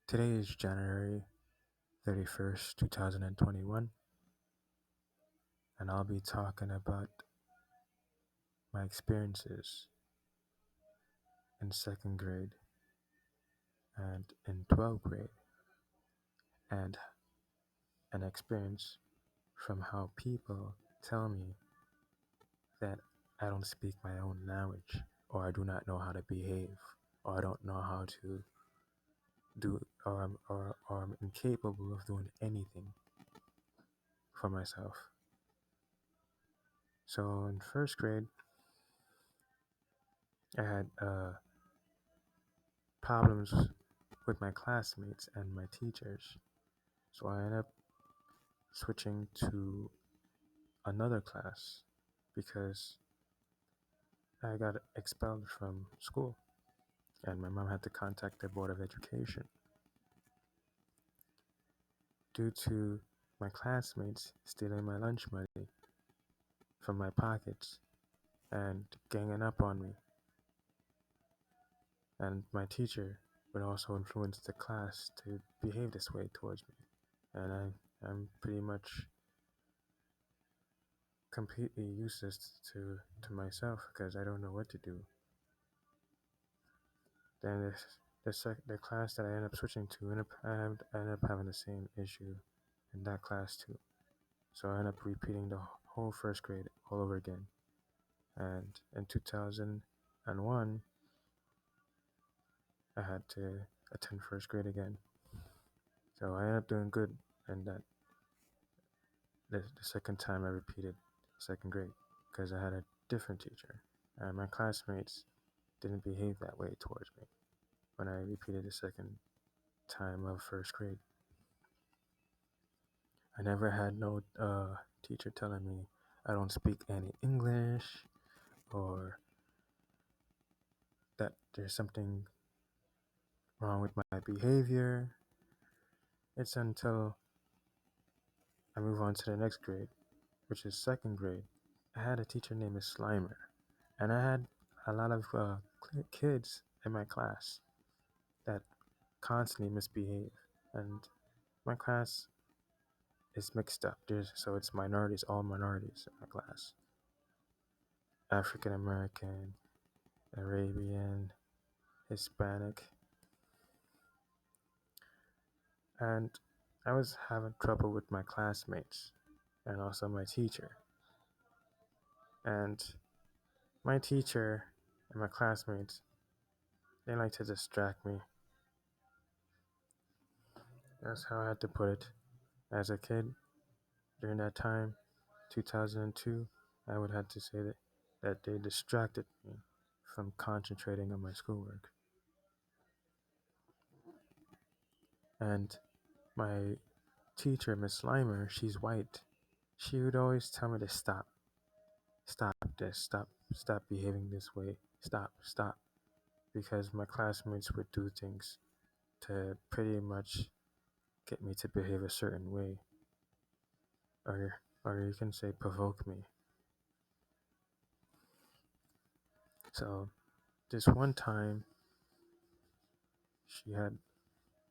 Today is January 31st, 2021, and I'll be talking about my experiences in second grade and in 12th grade, and an experience from how people tell me that I don't speak my own language, or I do not know how to behave, or I don't know how to do, or I'm incapable of doing anything for myself. So in first grade, I had problems with my classmates and my teachers. So I ended up switching to another class because I got expelled from school and my mom had to contact the Board of Education due to my classmates stealing my lunch money from my pockets and ganging up on me. And my teacher would also influence the class to behave this way towards me. And I'm pretty much completely useless to myself because I don't know what to do. Then the class that I ended up switching to, I ended up having the same issue in that class too. So I ended up repeating the whole first grade all over again. And in 2001, I had to attend first grade again. So I ended up doing good in that the second time I repeated second grade because I had a different teacher. And my classmates didn't behave that way towards me when I repeated the second time of first grade. I never had no teacher telling me I don't speak any English or that there's something wrong with my behavior. It's until I move on to the next grade, which is second grade. I had a teacher named Miss Slimer, and I had a lot of kids in my class that constantly misbehave. And my class is mixed up. So it's minorities, all minorities in my class. African American, Arabian, Hispanic, and I was having trouble with my classmates and also my teacher. And my teacher and my classmates, they like to distract me. That's how I had to put it. As a kid, during that time, 2002, I would have to say that they distracted me from concentrating on my schoolwork. And my teacher, Miss Slimer, she's white. She would always tell me to stop this, stop behaving this way, stop, because my classmates would do things to pretty much get me to behave a certain way, or you can say provoke me. So this one time, she had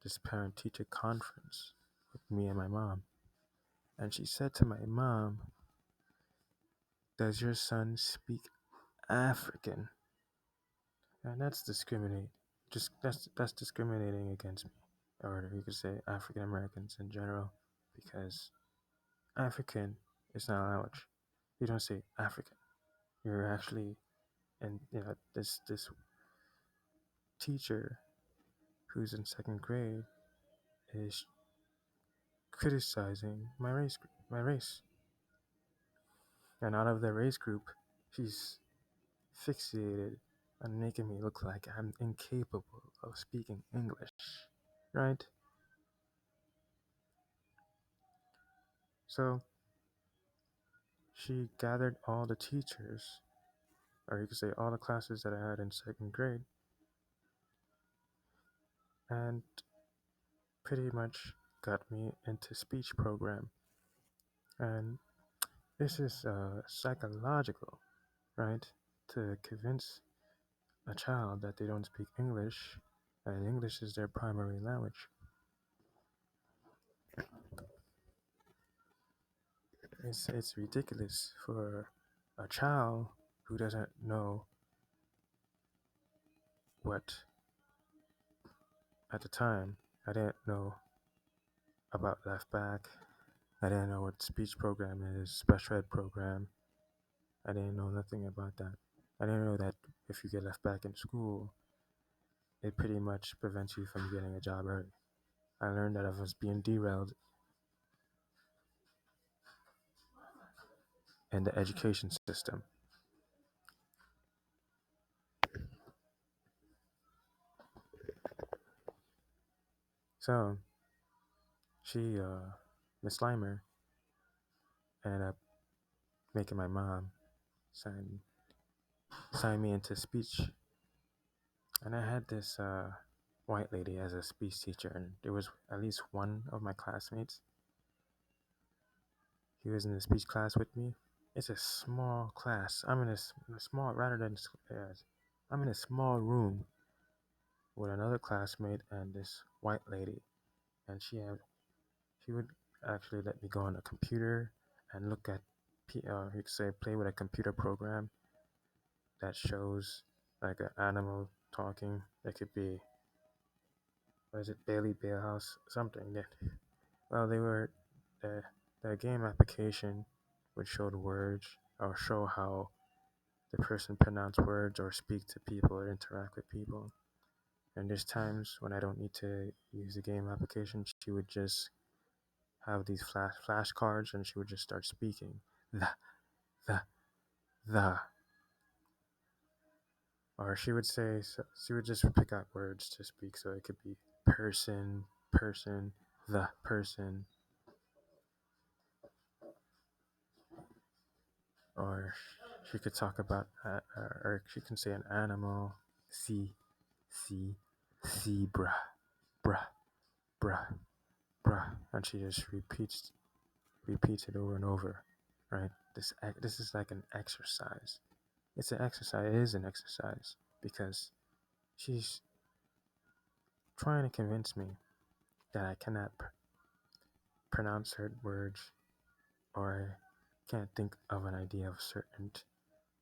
this parent teacher conference with me and my mom, and she said to my mom, "Does your son speak African?" And that's discriminate. Just that's discriminating against me, or you could say African Americans in general, because African is not a language. You don't say African. You're actually, and this teacher who's in second grade is criticizing my race, and out of the race group, she's fixated on making me look like I'm incapable of speaking English, right? So she gathered all the teachers, or you could say all the classes that I had in second grade, and pretty much got me into speech program. And this is psychological, right? To convince a child that they don't speak English and English is their primary language. It's ridiculous for a child who doesn't know what at the time. I didn't know about left back. I didn't know what speech program is, special ed program. I didn't know nothing about that. I didn't know that if you get left back in school, it pretty much prevents you from getting a job early. I learned that I was being derailed in the education system. So she, Miss Slimer, ended up making my mom sign sign me into speech, and I had this white lady as a speech teacher, and there was at least one of my classmates. He was in the speech class with me. It's a small class. I'm in a small rather than I'm in a small room with another classmate and this white lady, and she would actually let me go on a computer and look at you could say play with a computer program that shows like an animal talking. It could be, what is it, Bailey Balehouse something that, well, they were the the game application would show the words or show how the person pronounce words or speak to people or interact with people. And there's times when I don't need to use the game application, she would just have these flashcards and she would just start speaking. The, the. Or she would say, so she would just pick out words to speak. So it could be person, person, the person, or she could talk about, or she can say an animal, see, see, zebra, bruh, bruh, bruh, and she just repeats it over and over, right? This is like an exercise. It's an exercise. It is an exercise because she's trying to convince me that I cannot pronounce certain words or I can't think of an idea of certain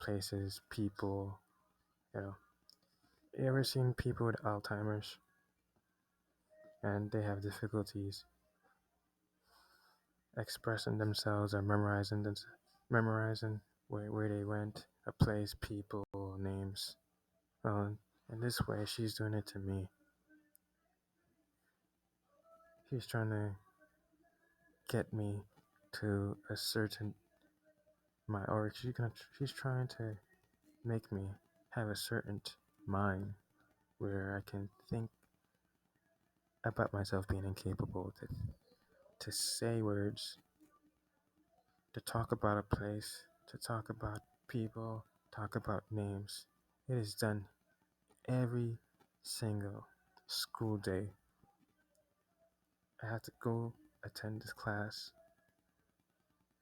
places, people. You know, you ever seen people with Alzheimer's and they have difficulties expressing themselves or memorizing where they went, a place, people, names. Well, in this way, she's doing it to me. She's trying to get me to a certain or she's trying to make me have a certain mind where I can think about myself being incapable to say words, to talk about a place, to talk about people, talk about names. It is done every single school day. I have to go attend this class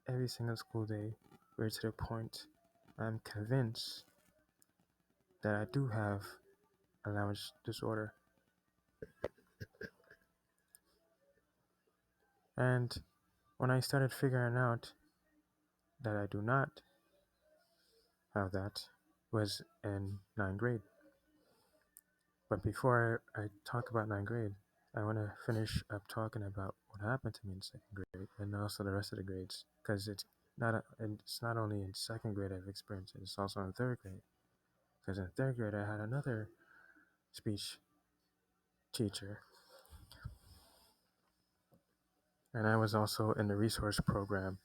every single school day, where to the point I'm convinced that I do have a language disorder. And when I started figuring out that I do not have that was in ninth grade. But before I talk about ninth grade, I want to finish up talking about what happened to me in second grade and also the rest of the grades, because it's not only in second grade I've experienced it, it's also in third grade. Because in third grade I had another speech teacher, and I was also in the resource program,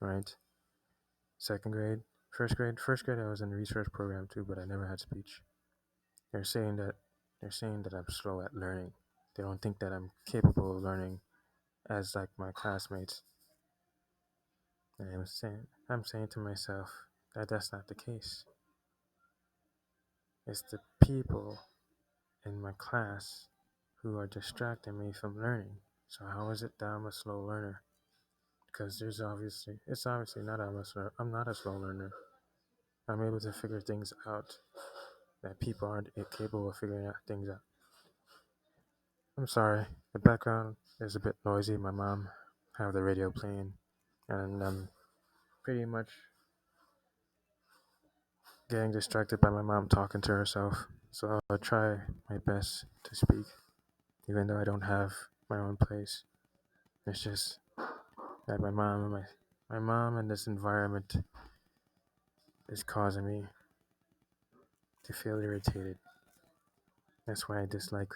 right? Second grade, first grade I was in the research program too, but I never had speech. They're saying that they're saying that I'm slow at learning. They don't think that I'm capable of learning as like my classmates. And I'm saying to myself that that's not the case. It's the people in my class who are distracting me from learning. So how is it that I'm a slow learner? Because it's obviously not I'm not a slow learner. I'm able to figure things out that people aren't capable of figuring out things out. I'm sorry, the background is a bit noisy. My mom have the radio playing. and I'm pretty much getting distracted by my mom talking to herself. So I'll try my best to speak, even though I don't have my own place. It's just that my mom and this environment is causing me to feel irritated. That's why I dislike,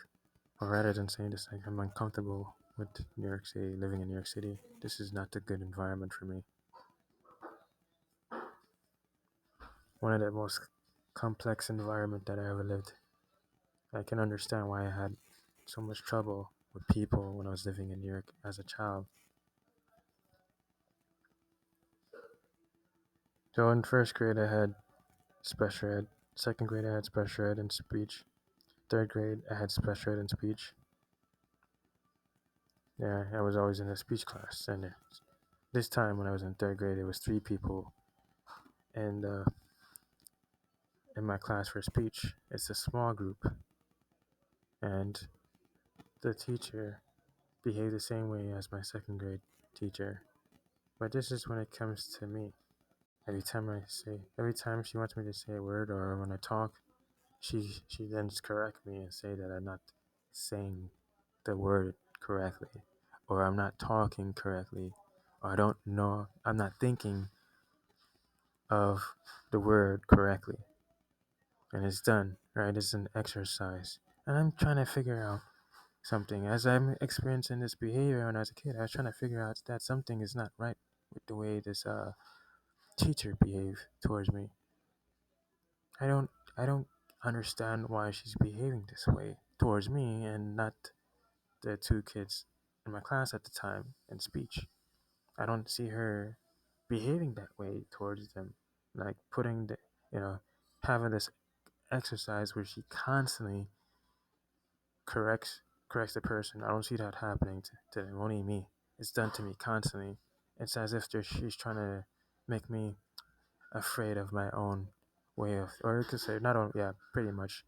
or rather than saying dislike, I'm uncomfortable with New York City, living in New York City. This is not a good environment for me. One of the most complex environment that I ever lived. I can understand why I had so much trouble with people when I was living in New York as a child. So in first grade, I had special ed. Second grade, I had special ed and speech. Third grade, I had special ed and speech. Yeah, I was always in a speech class. And this time, when I was in third grade, there was 3 people in in my class for speech. It's a small group, and the teacher behaved the same way as my second grade teacher. But this is when it comes to me. Every time she wants me to say a word or when I talk, she then correct me and say that I'm not saying the word correctly, or I'm not talking correctly, or I don't know, I'm not thinking of the word correctly. And it's done, right? It's an exercise. And I'm trying to figure out something. As I'm experiencing this behavior when I was a kid, I was trying to figure out that something is not right with the way this teacher behaved towards me. I don't I don't understand why she's behaving this way towards me and not the 2 kids in my class at the time in speech. I don't see her behaving that way towards them. Like putting the you know, having this exercise where she constantly corrects corrects the person. I don't see that happening to them, only me. It's done to me constantly. It's as if she's trying to make me afraid of my own way of, or you could say, not only, yeah, pretty much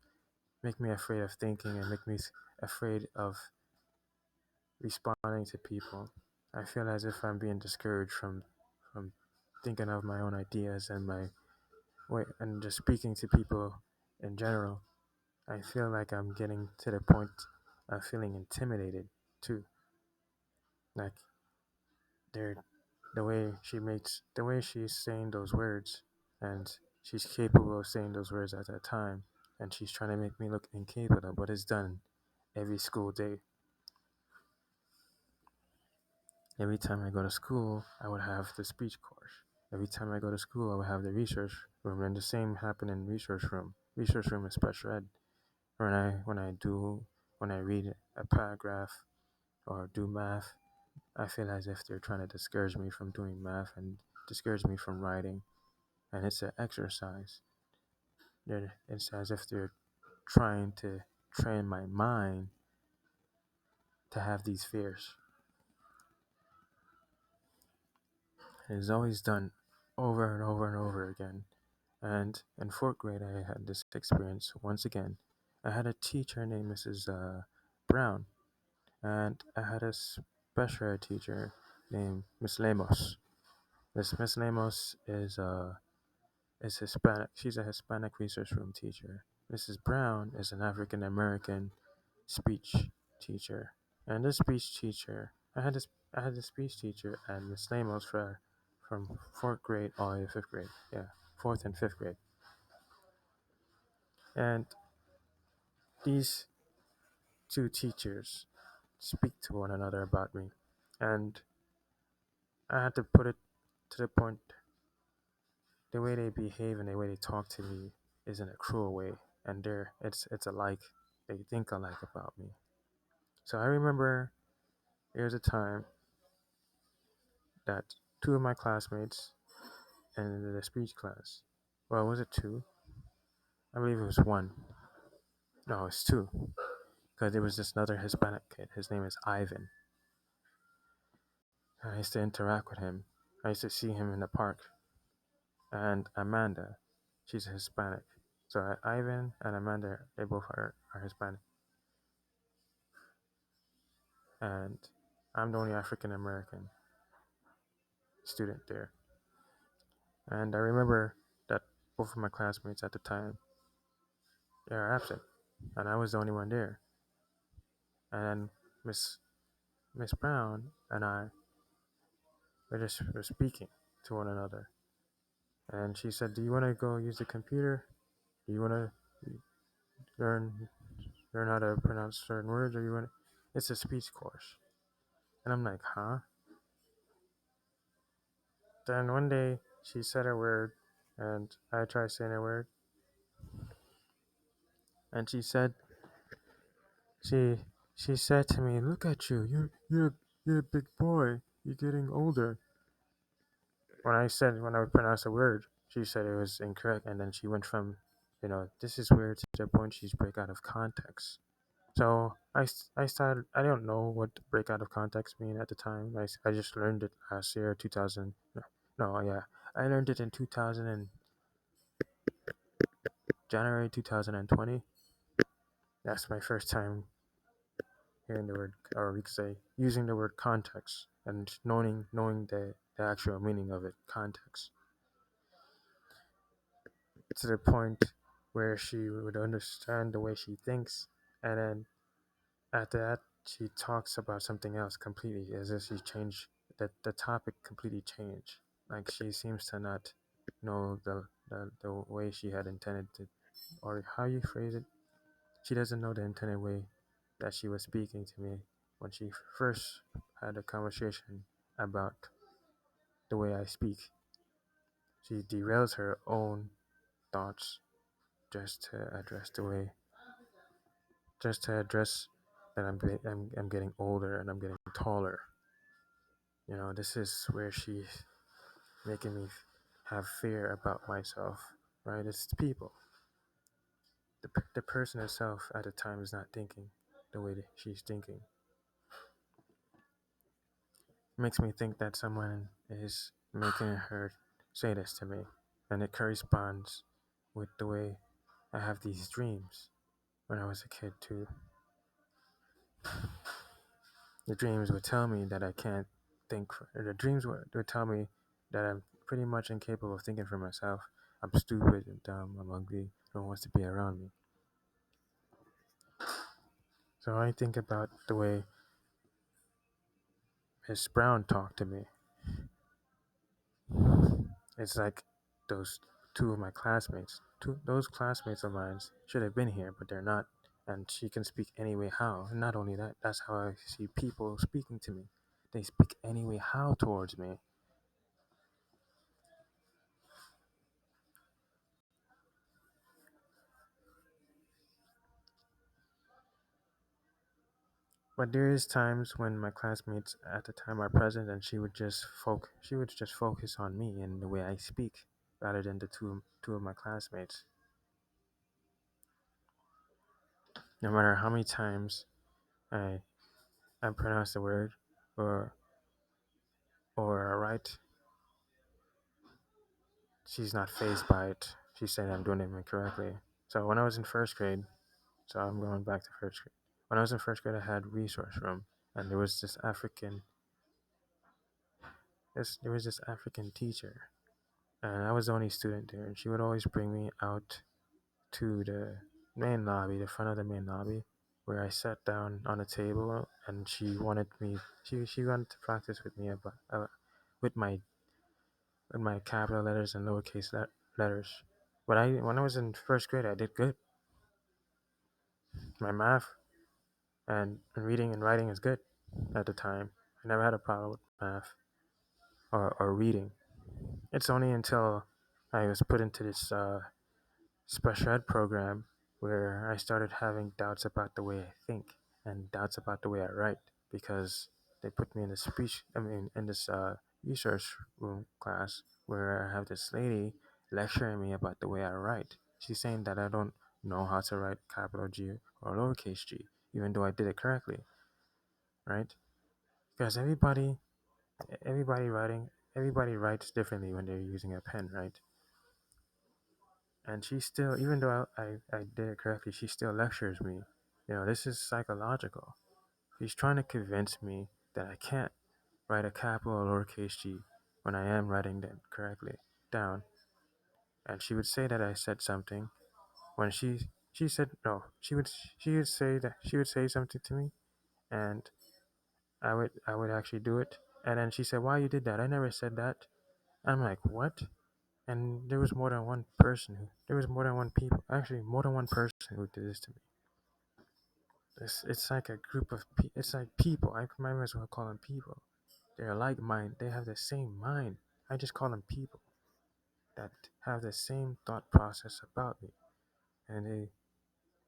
make me afraid of thinking and make me afraid of responding to people. I feel as if I'm being discouraged from thinking of my own ideas and my way and just speaking to people in general. I feel like I'm getting to the point of feeling intimidated too. Like they're the way she's saying those words, and she's capable of saying those words at that time, and she's trying to make me look incapable, but it's done every school day. Every time I go to school, I would have the speech course. Every time I go to school, I would have the research room, and the same happened in research room. Research room is special ed. When I read a paragraph or do math, I feel as if they're trying to discourage me from doing math and discourage me from writing, and it's an exercise. It's as if they're trying to train my mind to have these fears. It is always done over and over and over again. And in fourth grade, I had this experience once again. I had a teacher named Mrs. Brown, and I had a special ed teacher named Miss Lemos. This Miss Lemos is Hispanic. She's a Hispanic research room teacher. Mrs. Brown is an African American speech teacher. And this speech teacher, I had this speech teacher at Miss Lemos for from fourth grade all the way to fifth grade. Yeah, fourth and fifth grade. And these 2 teachers speak to one another about me. And I had to put it to the point, the way they behave and the way they talk to me is in a cruel way. And it's alike. They think alike about me. So I remember there was a time that 2 of my classmates in the speech class, well, was it 2? I believe it was 1. No, it's 2. Because there was this other Hispanic kid. His name is Ivan. I used to interact with him. I used to see him in the park. And Amanda, she's a Hispanic. So Ivan and Amanda, they both are Hispanic. And I'm the only African American. student there. And I remember that both of my classmates at the time, they are absent, and I was the only one there. And then Miss Miss Brown and I were speaking to one another, and she said, "Do you want to go use the computer? Do you want to learn learn how to pronounce certain words, or you want? It's a speech course." And I'm like, "Huh?" Then one day she said a word, and I tried saying a word, and she she said to me, "Look at you, you're a big boy. You're getting older." When I would pronounce a word, she said it was incorrect, and then she went from, this is weird, to the point she's break out of context. So I started. I don't know what break out of context mean at the time. I just learned it last year, 2000. No, no, yeah, I learned it in 2000 and January 2020. That's my first time hearing the word, or we could say using the word context and knowing the actual meaning of it, context, to the point where she would understand the way she thinks, and then after that she talks about something else completely, as if she changed the topic completely changed. Like she seems to not know the way she had intended to, or how you phrase it. She doesn't know the intended way that she was speaking to me when she first had a conversation about the way I speak. She derails her own thoughts just to address the way, just to address that I'm getting older and I'm getting taller. This is where she's making me have fear about myself, right? It's the people. The person herself at the time is not thinking the way that she's thinking. It makes me think that someone is making her say this to me, and it corresponds with the way I have these dreams when I was a kid too. The dreams would tell me that I can't think. The dreams would tell me that I'm pretty much incapable of thinking for myself. I'm stupid and dumb. I'm ugly. No one wants to be around me. So I think about the way Miss Brown talked to me. It's like those two of my classmates. Those classmates of mine should have been here, but they're not. And she can speak anyway how. And not only that, that's how I see people speaking to me. They speak anyway how towards me. But there is times when my classmates at the time are present, and she would just focus on me and the way I speak, rather than the two of my classmates. No matter how many times I I pronounce the word, or write, she's not phased by it. She's saying I'm doing it incorrectly. So when I was in first grade, so I'm going back to first grade. When I was in first grade, I had resource room, and there was this African teacher, and I was the only student there, and she would always bring me out to the main lobby, the front of the main lobby, where I sat down on a table, and she wanted to practice with me about with my capital letters and lowercase letters. But when I was in first grade, I did good. My math and reading and writing is good at the time. I never had a problem with math or reading. It's only until I was put into this special ed program where I started having doubts about the way I think and doubts about the way I write, because they put me in this in this research room class where I have this lady lecturing me about the way I write. She's saying that I don't know how to write capital G or lowercase g, even though I did it correctly, right? Because everybody writing, everybody writes differently when they're using a pen, right? And she still, even though I did it correctly, she still lectures me. This is psychological. She's trying to convince me that I can't write a capital or lowercase g when I am writing them correctly down. And she would say that I said something when she said no. She would say that she would say something to me, and I would actually do it. And then she said, "Why you did that? I never said that." I'm like, "What?" And there was more than one person who there was more than one people actually more than one person who did this to me. It's like a group of it's like people. I might as well call them people. They're like mind. They have the same mind. I just call them people that have the same thought process about me, and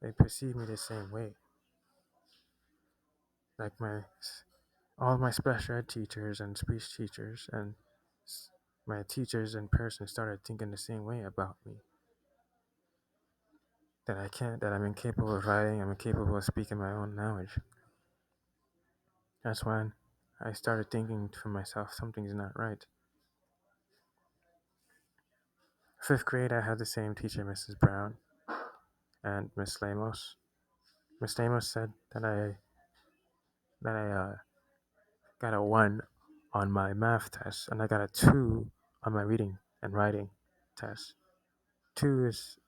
they perceive me the same way. Like all my special ed teachers and speech teachers and my teachers in person started thinking the same way about me. That I'm incapable of writing, I'm incapable of speaking my own language. That's when I started thinking for myself, something's not right. Fifth grade, I had the same teacher, Mrs. Brown, and Miss Lamos. Miss Lamos said that I got a 1 on my math test, and I got a 2 on my reading and writing test. 2 is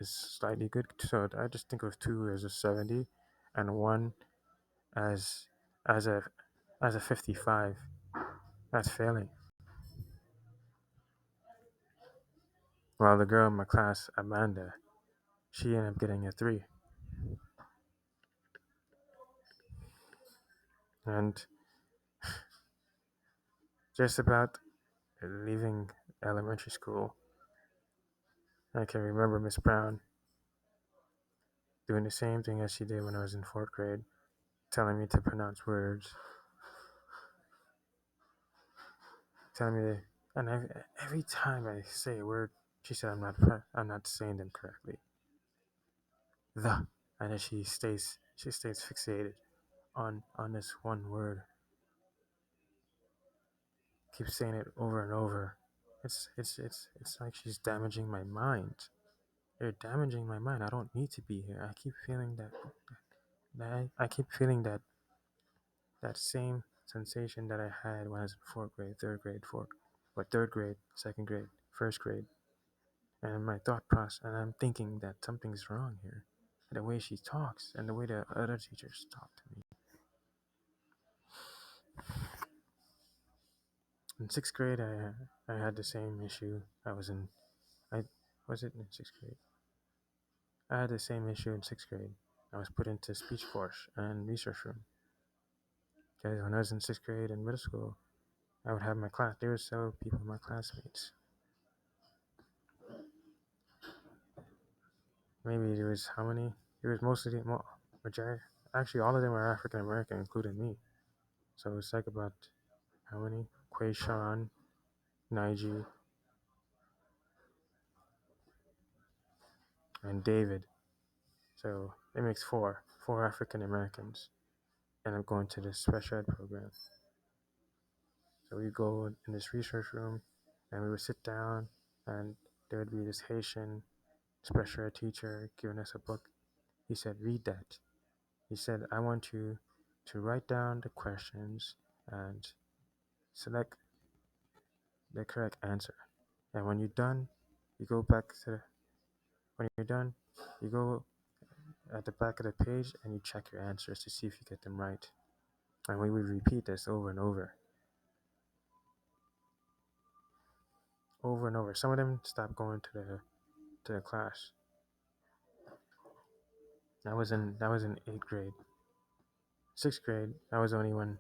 slightly good, so I just think of 2 as a 70, and 1 as as a as a 55. That's failing. While the girl in my class, Amanda, she ended up getting a 3. And just about leaving elementary school, I can remember Miss Brown doing the same thing as she did when I was in 4th grade, telling me to pronounce words, telling me to, and every time I say a word, she said I'm not saying them correctly. The and then she stays fixated on this one word, keeps saying it over and over. It's like she's damaging my mind. They're damaging my mind. I don't need to be here. I keep feeling I keep feeling that same sensation that I had when I was in 4th grade, 3rd grade, fourth, or 3rd grade, 2nd grade, 1st grade, and my thought process, and I'm thinking that something's wrong here. The way she talks and the way the other teachers talk to me. In 6th grade, I had the same issue. I was it in 6th grade. I had the same issue in 6th grade. I was put into speech course and research room because when I was in 6th grade in middle school, I would have my class. There were several people, my classmates. Maybe there was how many? There was mostly majority. Actually, all of them were African American, including me. So it's like about how many? Quayshawn, Nige, and David. So it makes four African Americans, and I'm going to this special ed program. So we go in this research room, and we would sit down, and there would be this Haitian special ed teacher giving us a book. He said, "Read that." He said, "I want you to write down the questions and select the correct answer. And when you're done, you go back to the, when you're done, you go at the back of the page and you check your answers to see if you get them right." And we would repeat this over and over, over and over. Some of them stopped going to the class. That was in 8th grade. 6th grade, I was the only one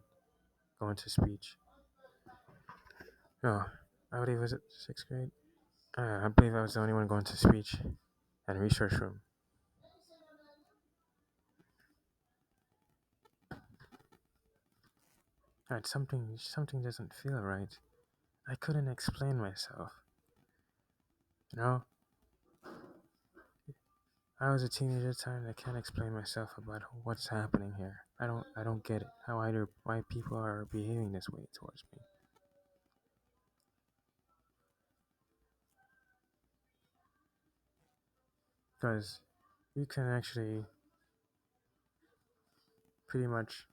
going to speech. No, I believe was it 6th grade. I believe I was the only one going to speech and research room. And something doesn't feel right. I couldn't explain myself. You know, I was a teenager at the time. I can't explain myself about what's happening here. I don't get it. Why people are behaving this way towards me. Because you can actually pretty much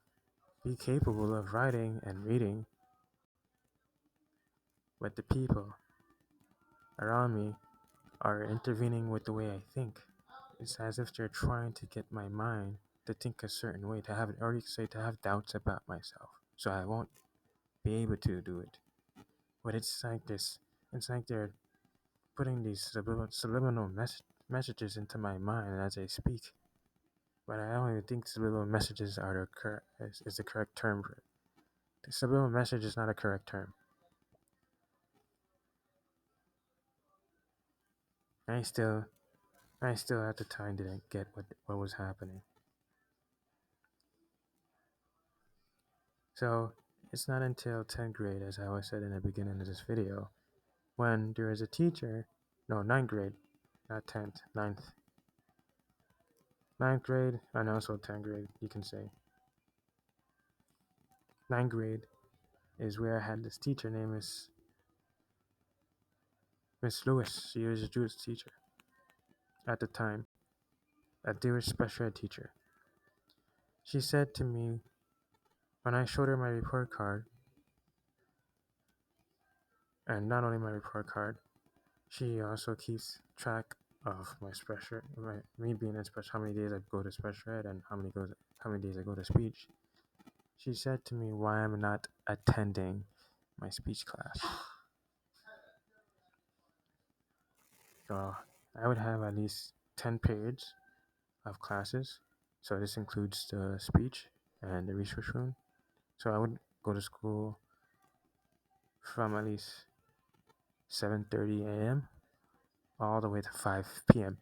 be capable of writing and reading but the people around me are intervening with the way I think. It's as if they're trying to get my mind to think a certain way, to have, or you could say, to have doubts about myself, so I won't be able to do it. But it's like this. It's like they're putting these subliminal messages into my mind as I speak. But I don't even think subliminal messages are is the correct term for it. The subliminal message is not a correct term. I still, I still at the time didn't get what was happening. So it's not until 10th grade, as I was said in the beginning of this video, when there is a teacher, no, 9th grade, not 10th, ninth grade, and also 10th grade, you can say. 9th grade is where I had this teacher named Miss Lewis. She was a Jewish teacher at the time, a Jewish special ed teacher. She said to me, when I showed her my report card, and not only my report card, she also keeps track of me being in special, how many days I go to special ed and how many days I go to speech. She said to me why I'm not attending my speech class. So I would have at least 10 periods of classes. So this includes the speech and the research room. So I would go to school from at least 7:30 a.m. all the way to 5 p.m.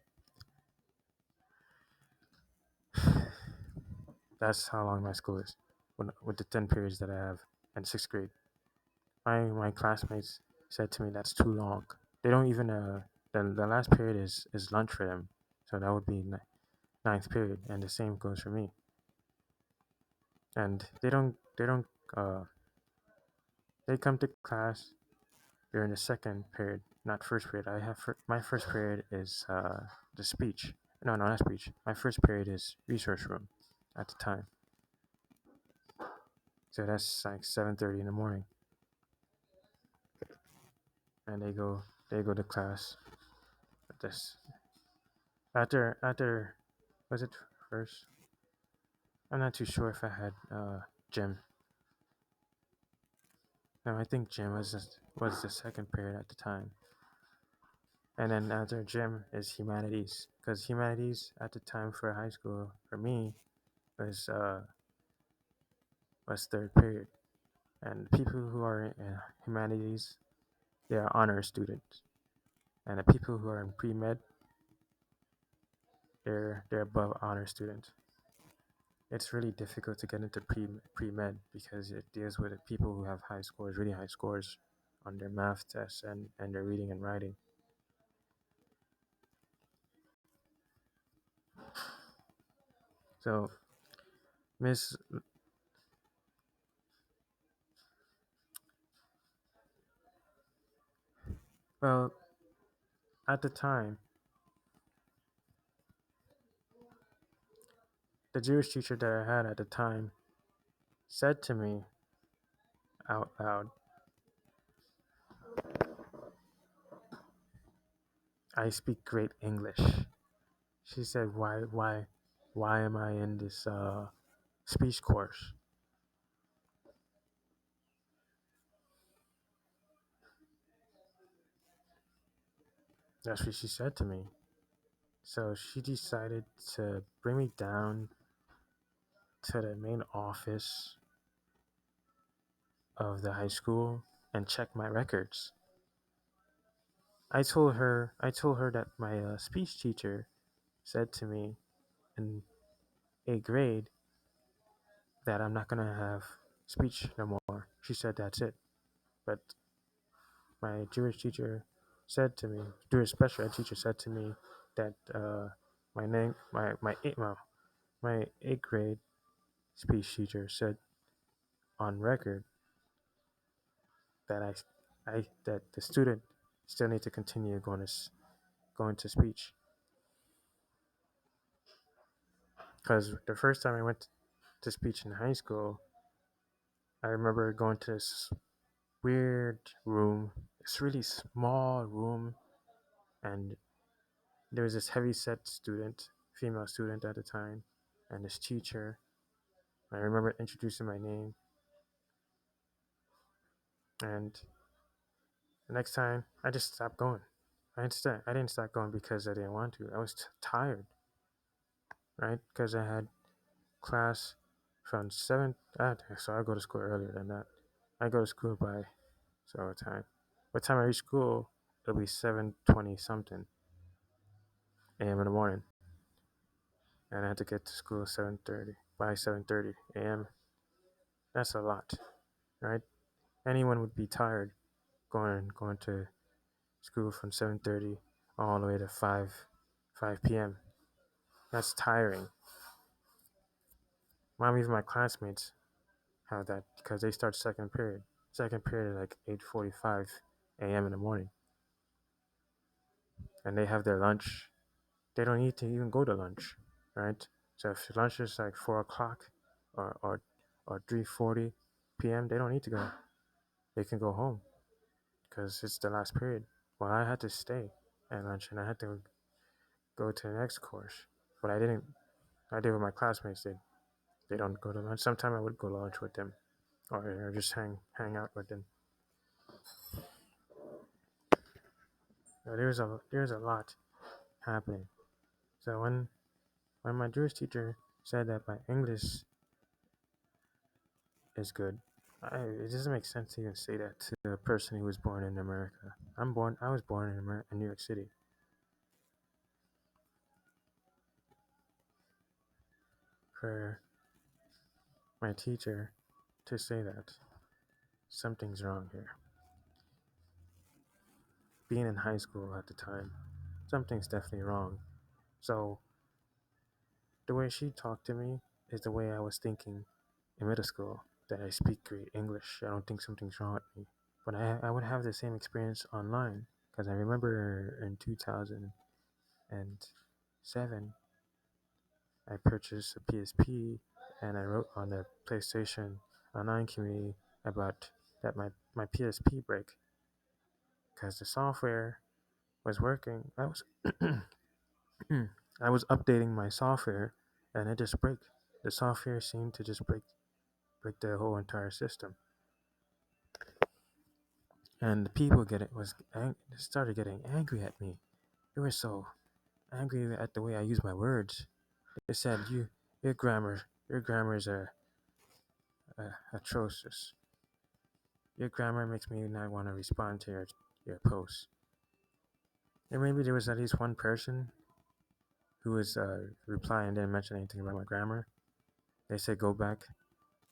That's how long my school is, with the 10 periods that I have in 6th grade. My classmates said to me that's too long. They don't even the last period is lunch for them, so that would be ninth period, and the same goes for me. And they come to class during the second period, not first period. My first period is the speech. No, not speech. My first period is resource room at the time. So that's like 7:30 in the morning, and they go to class. This after was it first? I'm not too sure if I had gym. No, I think gym was the second period at the time. And then after gym is humanities, because humanities at the time for high school for me was was third period. And people who are in humanities, they are honor students, and the people who are in pre med, they're above honor students. It's really difficult to get into pre med because it deals with people who have high scores, really high scores on their math tests and their reading and writing. So Miss well, at the time, the Jewish teacher that I had at the time said to me out loud, I speak great English. She said, why am I in this speech course? That's what she said to me. So she decided to bring me down to the main office of the high school and check my records. I told her that my speech teacher said to me in 8th grade that I'm not gonna have speech no more. She said that's it. But my Jewish teacher said to me, Jewish special ed teacher said to me that my name, my 8th grade speech teacher said on record that that the student still need to continue going to speech. Because the first time I went to speech in high school, I remember going to this weird room. this really small room, and there was this heavy set student, female student at the time, and this teacher. I remember introducing my name, and the next time I just stopped going. I didn't stop going because I didn't want to. I was tired, right? Because I had class from seven. So I go to school earlier than that. I go to school by so what time? By the time I reach school, it'll be 7:20 something a.m. in the morning, and I had to get to school 7:30 by 7:30 a.m. That's a lot, right? Anyone would be tired going to school from 7:30 all the way to 5 p.m. That's tiring. Even my classmates have that because they start second period. Second period at like 8:45 a.m. in the morning, and they have their lunch. They don't need to even go to lunch, right? So if lunch is like 4 o'clock or 3:40 p.m., they don't need to go. They can go home because it's the last period. Well, I had to stay at lunch and I had to go to the next course, but I didn't. I did what my classmates did. They don't go to lunch. Sometimes I would go to lunch with them, or just hang out with them. There's a lot happening. So when my Jewish teacher said that my English is good, it doesn't make sense to even say that to a person who was born in America. I was born in New York City. For my teacher to say that something's wrong here. Being in high school at the time, something's definitely wrong. So the way she talked to me is the way I was thinking in middle school, that I speak great English. I don't think something's wrong with me. But I would have the same experience online because I remember in 2007, I purchased a PSP and I wrote on the PlayStation Online community about that my PSP break because the software was working. I was updating my software and it just broke. The software seemed to just break the whole entire system. And the people started getting angry at me. They were so angry at the way I use my words. They said, your grammar is atrocious. Your grammar makes me not want to respond to your posts." And maybe there was at least one person who was replying and didn't mention anything about my grammar. They said, "Go back.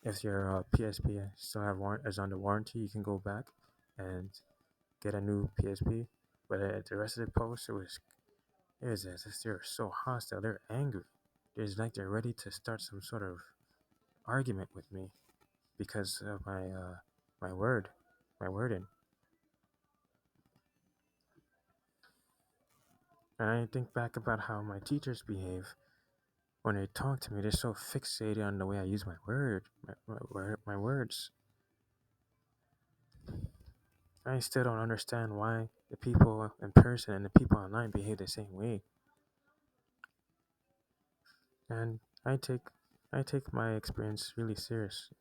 If your PSP still is under warranty, you can go back and get a new PSP." But the rest of the post, it was as if they're so hostile. They're angry. It's like they're ready to start some sort of argument with me because of my word, my wording. And I think back about how my teachers behave when they talk to me. They're so fixated on the way I use my words. I still don't understand why the people in person and the people online behave the same way. And I take my experience really serious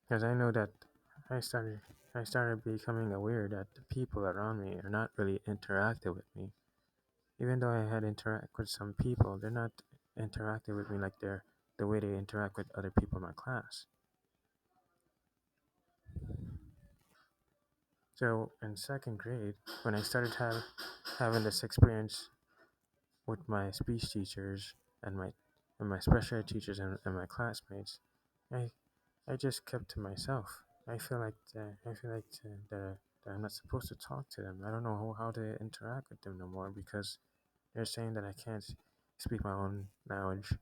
because I know that I started I started becoming aware that the people around me are not really interactive with me. Even though I had interact with some people, they're not interactive with me like they're the way they interact with other people in my class. So in second grade, when I started having this experience with my speech teachers and my special ed teachers and my classmates, I I just kept to myself. I feel like that I'm not supposed to talk to them. I don't know how to interact with them no more because they're saying that I can't speak my own language.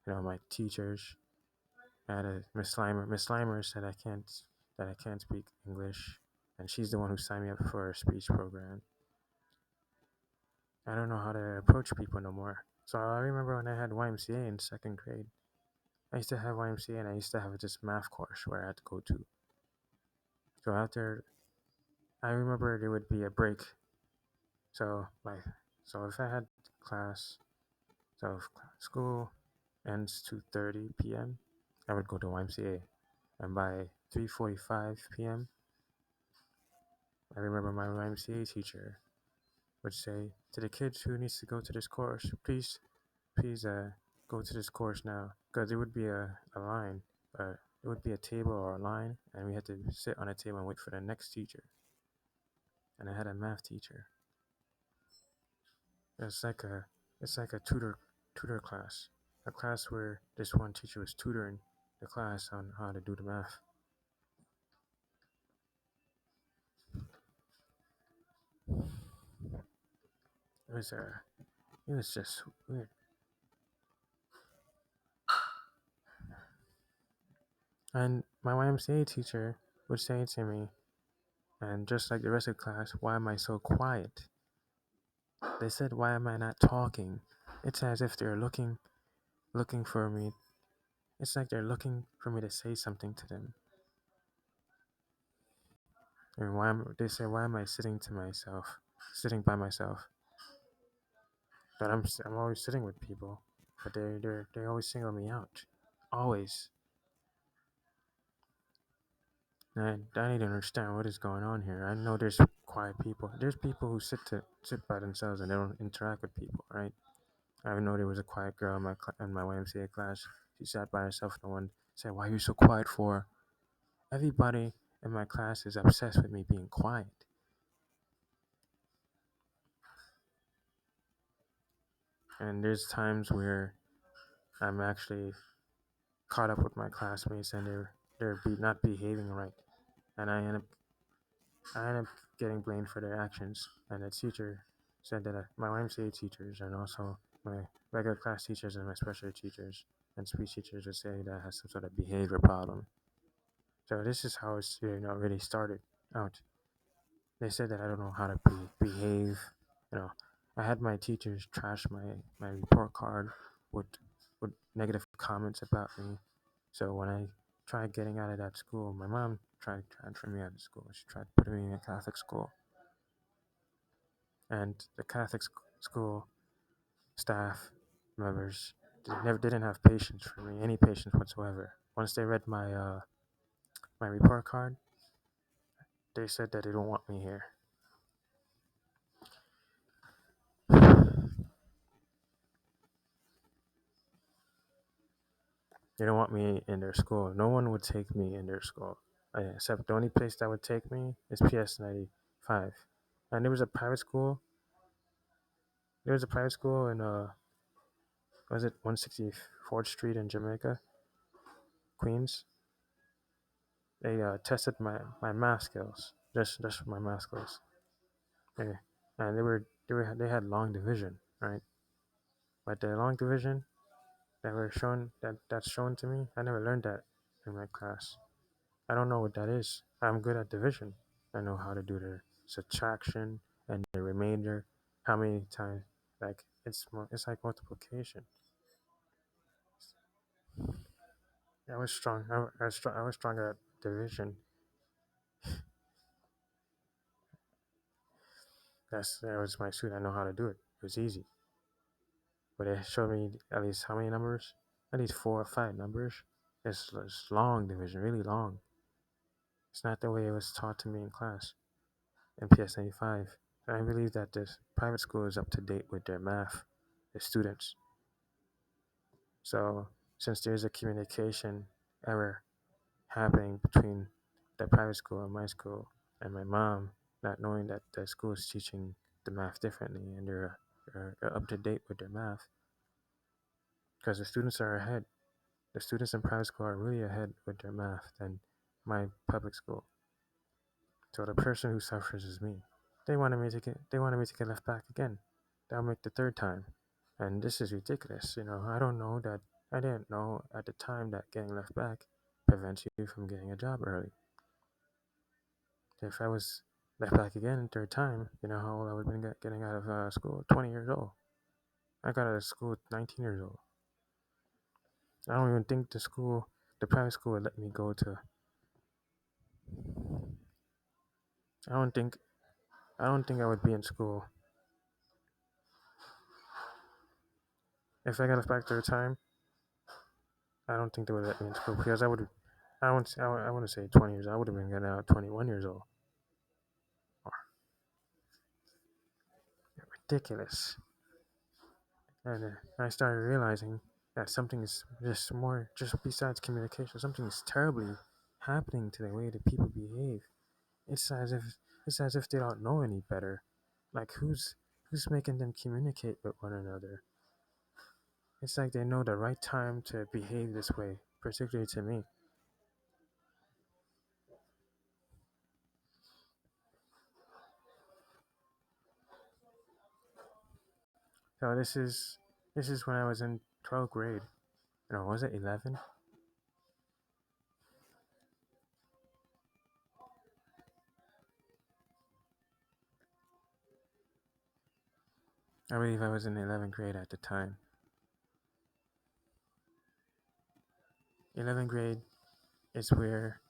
My teachers had a Miss Slimer. Miss Slimer said I can't speak English, and she's the one who signed me up for a speech program. I don't know how to approach people no more. So I remember when I had YMCA in second grade. I used to have YMCA and I used to have this math course where I had to go to. So after, I remember there would be a break. So like, so if I had class, so if school ends 2:30 p.m., I would go to YMCA, and by 3:45 p.m., I remember my YMCA teacher would say to the kids who needs to go to this course, please go to this course now, because there would be a line, it would be a table or a line, and we had to sit on a table and wait for the next teacher. And I had a math teacher. It's like a it's like a tutor class, a class where this one teacher was tutoring the class on how to do the math. It was it was just weird. And my YMCA teacher would say to me, and just like the rest of the class, why am I so quiet? They said, why am I not talking? It's as if they're looking for me. It's like they're looking for me to say something to them. And they say, why am I sitting by myself? But I'm always sitting with people, but they always single me out, always. And I need to understand what is going on here. I know there's quiet people. There's people who sit by themselves and they don't interact with people, right? I know there was a quiet girl in my YMCA class. She sat by herself. No one said, "Why are you so quiet for?" Everybody in my class is obsessed with me being quiet. And there's times where I'm actually caught up with my classmates and not behaving right, and I end up getting blamed for their actions. And the teacher said that my YMCA teachers and also my regular class teachers and my special teachers and speech teachers would say that I have some sort of behavior problem. So this is how it's really started out. They said that I don't know how to behave. You know, I had my teachers trash my report card with negative comments about me. So when I tried getting out of that school, my mom tried transferring me out of school. She tried putting me in a Catholic school, and the Catholic school staff members didn't have patience for me, any patience whatsoever. Once they read my report card, they said that they don't want me here. They don't want me in their school. No one would take me in their school. Except the only place that would take me is PS 95. And there was a private school. There was a private school in was it 164th Street in Jamaica, Queens. They tested my math skills, just my math skills. Yeah. And they had long division, right? But the long division that's shown to me, I never learned that in my class. I don't know what that is. I'm good at division. I know how to do the subtraction and the remainder. How many times? Like it's like multiplication. I was strong. I was strong at division. That was my suit. I know how to do it. It was easy. But it showed me at least how many numbers? At least 4 or 5 numbers. It's long division, really long. It's not the way it was taught to me in class in PS 95. I believe that this private school is up to date with their math, the students. So since there's a communication error happening between the private school and my school, and my mom not knowing that the school is teaching the math differently and they're up to date with their math, because the students are ahead. The students in private school are really ahead with their math than my public school. So the person who suffers is me. They wanted me to get left back again. That'll make the third time. And this is ridiculous. I don't know that I didn't know at the time that getting left back prevents you from getting a job early. If I was left back again third time, you know how old I would have been getting out of school? 20 years old. I got out of school at 19 years old. I don't even think the private school would let me go to. I don't think I don't think I would be in school if I got back to the time. I don't think they would let me in school because I would. I want to say 20 years. I would have been getting out 21 years old. Ridiculous. And I started realizing that something is just more, just besides communication, something is terribly happening to the way that people behave. It's as if it's as if they don't know any better. Like who's making them communicate with one another? It's like they know the right time to behave this way, particularly to me. So this is when I was in 12th grade. No, was it 11? I believe I was in 11th grade at the time. 11th grade is where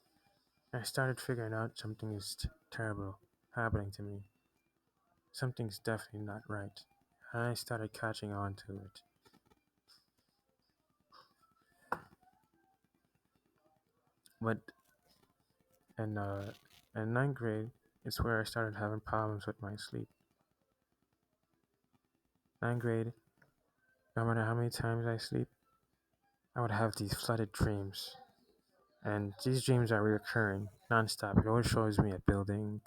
I started figuring out something is terrible happening to me. Something's definitely not right. And I started catching on to it. But in, in ninth grade, it's where I started having problems with my sleep. Ninth grade, no matter how many times I sleep, I would have these flooded dreams. And these dreams are recurring nonstop. It always shows me a building,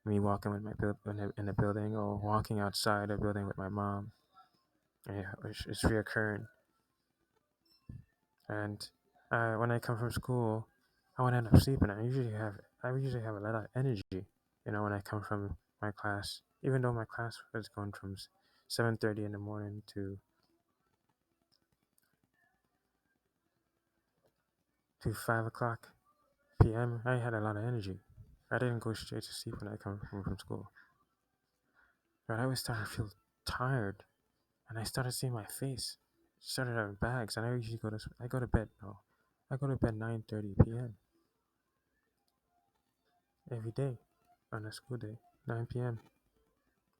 me walking with my in a building, or walking outside a building with my mom. Yeah, it's reoccurring. And when I come from school, I would end up sleeping. I usually have a lot of energy, when I come from my class. Even though my class was going from 7:30 in the morning to 5 o'clock p.m., I had a lot of energy. I didn't go straight to sleep when I come home from school. But I was starting to feel tired, and I started seeing my face. Started having bags, and I go to bed now. I go to bed 9:30 p.m. every day on a school day, 9 p.m.,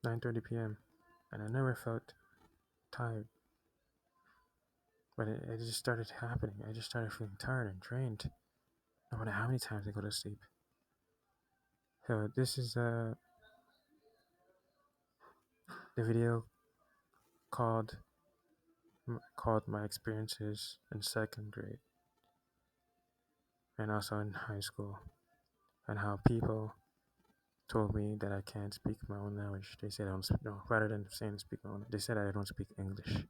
9:30 p.m., and I never felt tired. But it just started happening. I just started feeling tired and drained, no matter how many times I go to sleep. So this is the video called called my experiences in second grade and also in high school, and how people told me that I can't speak my own language. They said I don't speak, no, rather than saying speak my own, they said I don't speak English.